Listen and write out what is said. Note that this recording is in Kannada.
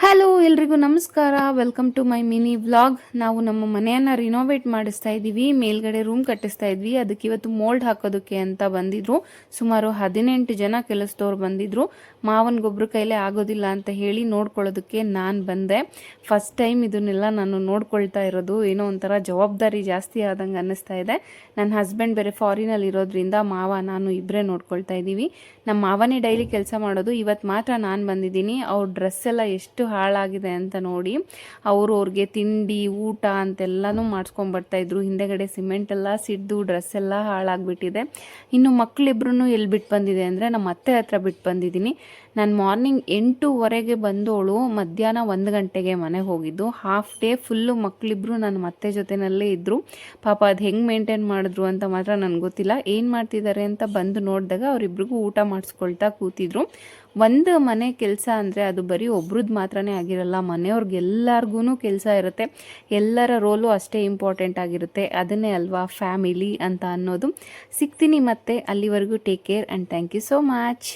ಹಲೋ ಎಲ್ರಿಗೂ ನಮಸ್ಕಾರ. Welcome to my mini vlog. ನಾವು ನಮ್ಮ ಮನೆಯನ್ನು ರಿನೋವೇಟ್ ಮಾಡಿಸ್ತಾ ಇದ್ದೀವಿ. ಮೇಲ್ಗಡೆ ರೂಮ್ ಕಟ್ಟಿಸ್ತಾ ಇದ್ವಿ. ಅದಕ್ಕೆ ಇವತ್ತು ಮೋಲ್ಡ್ ಹಾಕೋದಕ್ಕೆ ಅಂತ ಬಂದಿದ್ರು. ಸುಮಾರು 18 ಜನ ಕೆಲಸದವ್ರು ಬಂದಿದ್ರು. ಮಾವನಿಗೊಬ್ರು ಕೈಲೇ ಆಗೋದಿಲ್ಲ ಅಂತ ಹೇಳಿ ನೋಡ್ಕೊಳ್ಳೋದಕ್ಕೆ ನಾನು ಬಂದೆ. ಫಸ್ಟ್ ಟೈಮ್ ಇದನ್ನೆಲ್ಲ ನಾನು ನೋಡ್ಕೊಳ್ತಾ ಇರೋದು. ಏನೋ ಒಂಥರ ಜವಾಬ್ದಾರಿ ಜಾಸ್ತಿ ಆದಂಗೆ ಅನ್ನಿಸ್ತಾ ಇದೆ. ನನ್ನ ಹಸ್ಬೆಂಡ್ ಬೇರೆ ಫಾರಿನಲ್ಲಿ ಇರೋದ್ರಿಂದ ಮಾವ ನಾನು ಇಬ್ಬರೇ ನೋಡ್ಕೊಳ್ತಾ ಇದ್ದೀವಿ. ನಮ್ಮ ಮಾವನೇ ಡೈಲಿ ಕೆಲಸ ಮಾಡೋದು. ಇವತ್ತು ಮಾತ್ರ ನಾನು ಬಂದಿದ್ದೀನಿ. ಅವ್ರ ಡ್ರೆಸ್ ಎಲ್ಲ ಎಷ್ಟು ಹಾಳಾಗಿದೆ ಅಂತ ನೋಡಿ ಅವ್ರಿಗೆ ತಿಂಡಿ ಊಟ ಅಂತೆಲ್ಲನೂ ಮಾಡಿಸ್ಕೊಂಡ್ಬರ್ತಾಯಿದ್ರು. ಹಿಂದೆಗಡೆ ಸಿಮೆಂಟ್ ಎಲ್ಲ ಸಿಡ್ದು ಡ್ರೆಸ್ ಎಲ್ಲ ಹಾಳಾಗಿಬಿಟ್ಟಿದೆ. ಇನ್ನು ಮಕ್ಕಳಿಬ್ರು ಎಲ್ಲಿ ಬಿಟ್ಟು ಬಂದಿದೆ ಅಂದರೆ ನಮ್ಮ ಅತ್ತೆ ಹತ್ರ ಬಿಟ್ಟು ಬಂದಿದ್ದೀನಿ. ನಾನು ಮಾರ್ನಿಂಗ್ 8:15 ಬಂದೋಳು ಮಧ್ಯಾಹ್ನ 1 ಗಂಟೆಗೆ ಮನೆಗೆ ಹೋಗಿದ್ದು. ಹಾಫ್ ಡೇ ಫುಲ್ಲು ಮಕ್ಕಳಿಬ್ರು ನನ್ನ ಮತ್ತೆ ಜೊತೆಯಲ್ಲೇ ಇದ್ದರು. ಪಾಪ ಅದು ಹೆಂಗೆ ಮೇಂಟೈನ್ ಮಾಡಿದ್ರು ಅಂತ ಮಾತ್ರ ನನಗೆ ಗೊತ್ತಿಲ್ಲ. ಏನು ಮಾಡ್ತಿದ್ದಾರೆ ಅಂತ ಬಂದು ನೋಡಿದಾಗ ಅವರಿಬ್ರಿಗೂ ಊಟ ಮಾಡಿಸ್ಕೊಳ್ತಾ ಕೂತಿದ್ರು. ಒಂದು ಮನೆ ಕೆಲಸ ಅಂದರೆ ಅದು ಬರೀ ಒಬ್ರದ್ದು ಮಾತ್ರನೇ ಆಗಿರಲ್ಲ, ಮನೆಯವ್ರಿಗೆಲ್ಲರಿಗೂ ಕೆಲಸ ಇರುತ್ತೆ. ಎಲ್ಲರ ರೋಲು ಅಷ್ಟೇ ಇಂಪಾರ್ಟೆಂಟ್ ಆಗಿರುತ್ತೆ. ಅದನ್ನೇ ಅಲ್ವಾ ಫ್ಯಾಮಿಲಿ ಅಂತ ಅನ್ನೋದು. ಸಿಗ್ತೀನಿ ಮತ್ತೆ, ಅಲ್ಲಿವರೆಗೂ take care and thank you so much.